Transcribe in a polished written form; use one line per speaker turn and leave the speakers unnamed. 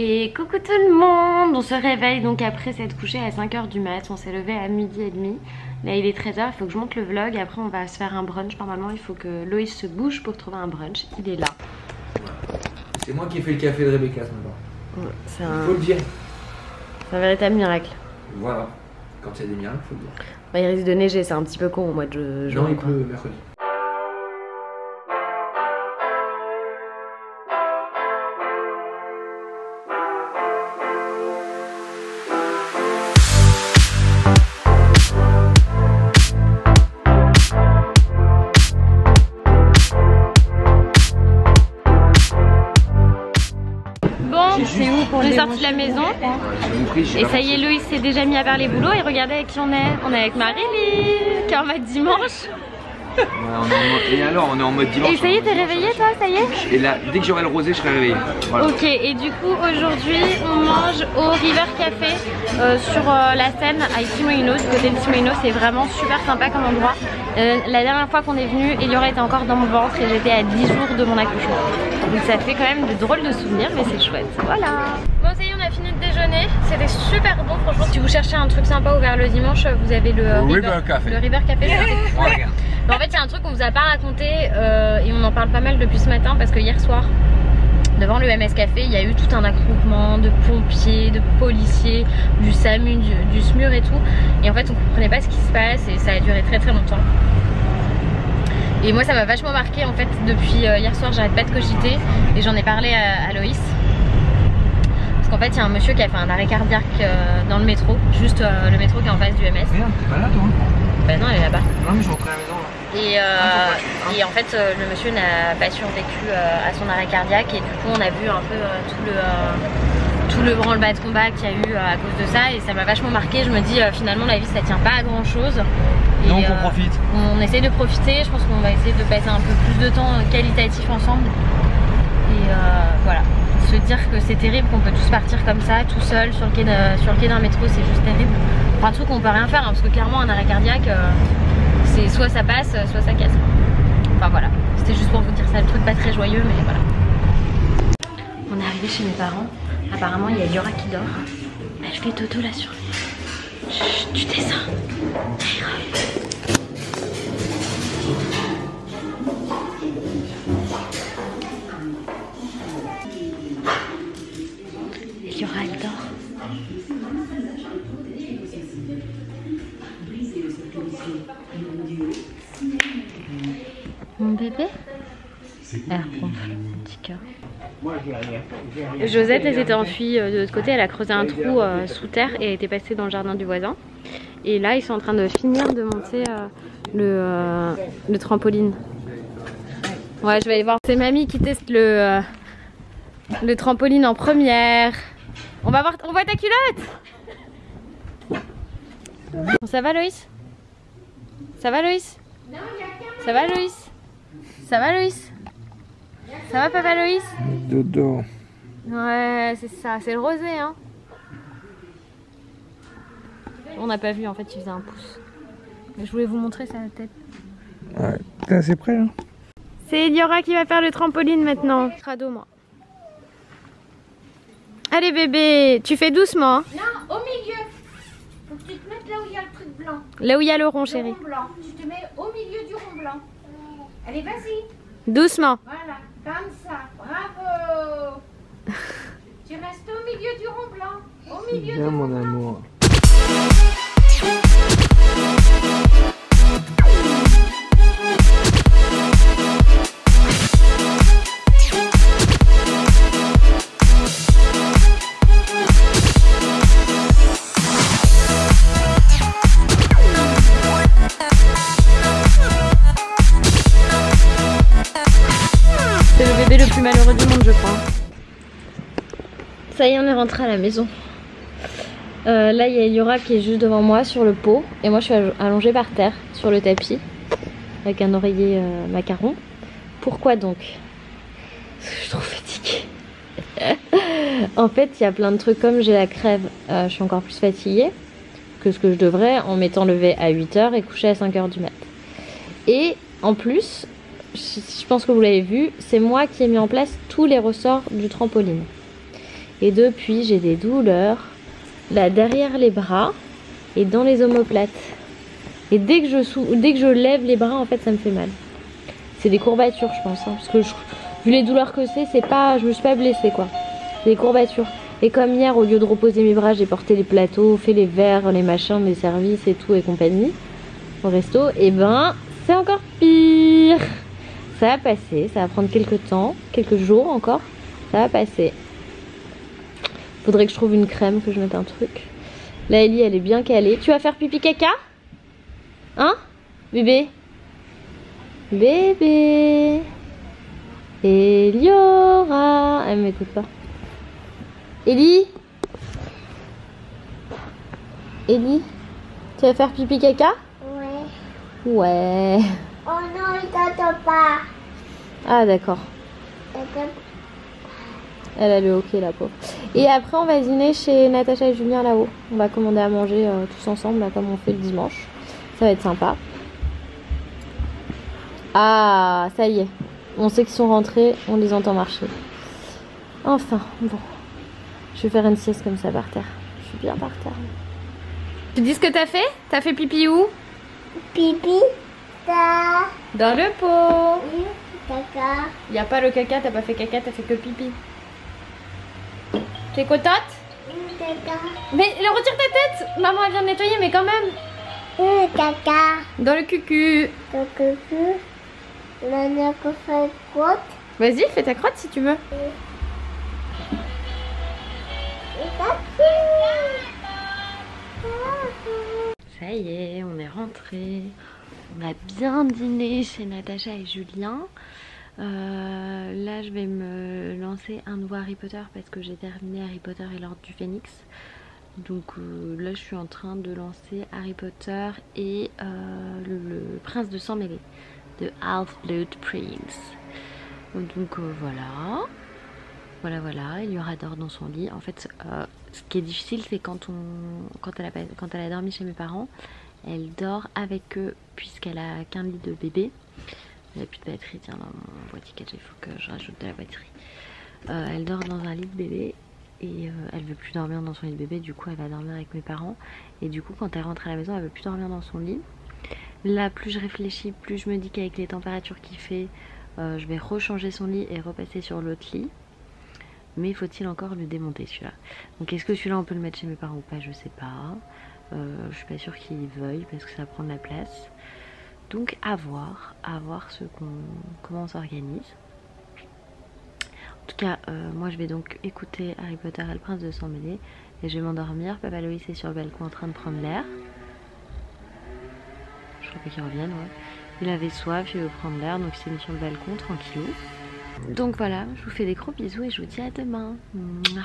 Et coucou tout le monde, on se réveille donc après s'être couché à 5 h du mat, on s'est levé à 12h30. Là il est 13 h, il faut que je monte le vlog et après on va se faire un brunch. Normalement il faut que Loïs se bouge pour trouver un brunch, il est là.
C'est moi qui ai fait le café de Rebecca ce matin.
Ouais, c'est
Faut le dire.
un véritable miracle.
Voilà, quand il y a des miracles, faut le dire.
Bah, il risque de neiger, c'est un petit peu con au mois de juin.
Non, il pleut mercredi.
C'est où pour sorti de la maison et ça y est, Loïs s'est déjà mis à faire les boulots et regardez avec qui on est. On est avec Marie-Ly qui est en mode dimanche.
Ouais, et alors on est en mode dimanche.
Et ça y est, t'es réveillé toi, ça y est?
Et là, dès que j'aurai le rosé, je serai réveillé. Voilà. Ok,
et du coup aujourd'hui on mange au River Café sur la Seine à Issy-Moulineaux, du côté de Issy-Moulineaux. C'est vraiment super sympa comme endroit. La dernière fois qu'on est venu, Eliora était encore dans mon ventre et j'étais à 10 jours de mon accouchement. Donc ça fait quand même de drôles de souvenirs, mais c'est chouette. Voilà. Bon, ça y est, on a fini de déjeuner. C'était super bon, franchement. Si vous cherchez un truc sympa ouvert le dimanche, vous avez le River Café. Le River Café, mais en fait, il y a un truc qu'on vous a pas raconté et on en parle pas mal depuis ce matin parce que hier soir, devant le MS Café, il y a eu tout un attroupement de pompiers, de policiers, du SAMU, du SMUR et tout. Et en fait, on comprenait pas ce qui se passe et ça a duré très très longtemps. Et moi ça m'a vachement marqué en fait depuis hier soir, j'arrête pas de cogiter et j'en ai parlé à Loïs. Parce qu'en fait il y a un monsieur qui a fait un arrêt cardiaque dans le métro, juste le métro qui est en face du MS.
Merde, t'es pas là toi?
Bah non, elle est là-bas.
Non mais je rentre à la maison là.
Et en fait le monsieur n'a pas survécu à son arrêt cardiaque et du coup on a vu un peu tout le branle-bas de combat qu'il y a eu à cause de ça et ça m'a vachement marqué. Je me dis finalement la vie ça tient pas à grand chose. Et
donc on profite.
On essaye de profiter, je pense qu'on va essayer de passer un peu plus de temps qualitatif ensemble. Et voilà, se dire que c'est terrible qu'on peut tous partir comme ça, tout seul, sur le quai d'un métro, c'est juste terrible. Enfin un truc qu'on peut rien faire, hein, parce que clairement un arrêt cardiaque, c'est soit ça passe, soit ça casse. Enfin voilà, c'était juste pour vous dire ça, le truc pas très joyeux, mais voilà. On est arrivé chez mes parents, apparemment il y a Eliora qui dort. Elle fait dodo là sur lui. Chut, tu descends. Eliora elle dort. Mon bébé? Elle ronfle, mon petit cœur. Josette elle s'était enfuie de l'autre côté, elle a creusé un trou sous terre et elle était passée dans le jardin du voisin. Et là ils sont en train de finir de monter le trampoline. Ouais, je vais aller voir. C'est mamie qui teste le trampoline en première. On va voir, on voit ta culotte. Bon, ça va Loïs? Ça va Loïs? Ça va Loïs? Ça va Loïs? Ça va papa Loïs?
Dodo.
Ouais, c'est ça, c'est le rosé hein. On n'a pas vu en fait, il faisait un pouce. Mais je voulais vous montrer sa tête.
Ouais, t'es assez près là.
C'est Eliora qui va faire le trampoline maintenant. Crado moi. Allez bébé, tu fais doucement hein.
Non, au milieu. Faut que tu te mettes là où il y a le truc blanc.
Là où il y a le rond
Le
chérie.
rond blanc. Tu te mets au milieu du rond blanc. Allez, vas-y.
Doucement.
Voilà, comme ça. Bravo. Tu restes au milieu du rond blanc. Au milieu du
Bien
rond
mon
blanc.
amour.
C'est le bébé le plus malheureux du monde je crois. Ça y est, on est rentré à la maison. Là il y a Eliora qui est juste devant moi sur le pot et moi je suis allongée par terre sur le tapis avec un oreiller macaron. Pourquoi donc? Parce que je suis trop fatiguée. En fait il y a plein de trucs, comme j'ai la crève, je suis encore plus fatiguée que ce que je devrais en m'étant levée à 8 h et couchée à 5 h du mat. Et en plus, je pense que vous l'avez vu, c'est moi qui ai mis en place tous les ressorts du trampoline. Et depuis, j'ai des douleurs là derrière les bras et dans les omoplates. Et dès que je lève les bras, en fait, ça me fait mal. C'est des courbatures, je pense. Hein, parce que vu les douleurs que c'est pas, je me suis pas blessée, quoi. C'est des courbatures. Et comme hier, au lieu de reposer mes bras, j'ai porté les plateaux, fait les verres, les machins, les services et tout et compagnie au resto. Et ben, c'est encore pire. Ça va passer, ça va prendre quelques temps, quelques jours encore. Ça va passer. Faudrait que je trouve une crème, que je mette un truc. Là, Ellie, elle est bien calée. Tu vas faire pipi caca? Hein? Bébé? Bébé? Eliora? Elle m'écoute pas. Ellie? Ellie? Tu vas faire pipi caca?
Ouais.
Ouais.
Oh non, il t'entend pas.
Ah d'accord. Elle a le hockey, la pauvre. Et après, on va dîner chez Natacha et Julien là-haut. On va commander à manger tous ensemble, là, comme on fait le dimanche. Ça va être sympa. Ah, ça y est. On sait qu'ils sont rentrés, on les entend marcher. Enfin, bon. Je vais faire une sieste comme ça par terre. Je suis bien par terre. Tu dis ce que t'as fait? T'as fait pipi où?
Pipi, ta.
Dans le pot.
Caca.
Y a pas le caca, t'as pas fait caca, t'as fait que pipi. T'es contente?
Caca.
Mais retire ta tête! Maman elle vient de nettoyer, mais quand même!
Caca.
Dans le cucu!
Caca. La n'a pas fait crotte.
Vas-y, fais ta crotte si tu veux. Ça y est, on est rentré. On a bien dîné chez Natacha et Julien. Là, je vais me lancer un nouveau Harry Potter parce que j'ai terminé Harry Potter et l'Ordre du Phénix. Donc là, je suis en train de lancer Harry Potter et le Prince de Sang Mêlé de Half-Blood Prince. Donc voilà. Voilà, il y aura dort dans son lit. En fait, ce qui est difficile, c'est quand elle a dormi chez mes parents, elle dort avec eux puisqu'elle a qu'un lit de bébé. Il n'y a plus de batterie, tiens, dans mon boîtier 4G, il faut que je rajoute de la batterie. Elle dort dans un lit de bébé et elle veut plus dormir dans son lit de bébé, du coup elle va dormir avec mes parents. Et du coup, quand elle rentre à la maison, elle veut plus dormir dans son lit. Là, plus je réfléchis, plus je me dis qu'avec les températures qu'il fait, je vais rechanger son lit et repasser sur l'autre lit. Mais faut-il encore le démonter celui-là? Donc est-ce que celui-là on peut le mettre chez mes parents ou pas? Je sais pas. Je suis pas sûre qu'ils veuillent parce que ça prend de la place. Donc à voir comment on s'organise. En tout cas, moi je vais donc écouter Harry Potter et le Prince de Sang Mêlé et je vais m'endormir. Papa Loïs est sur le balcon en train de prendre l'air. Je crois pas qu'il revienne, ouais. Il avait soif, il veut prendre l'air, donc il s'est mis sur le balcon tranquillou. Donc voilà, je vous fais des gros bisous et je vous dis à demain. Mouah.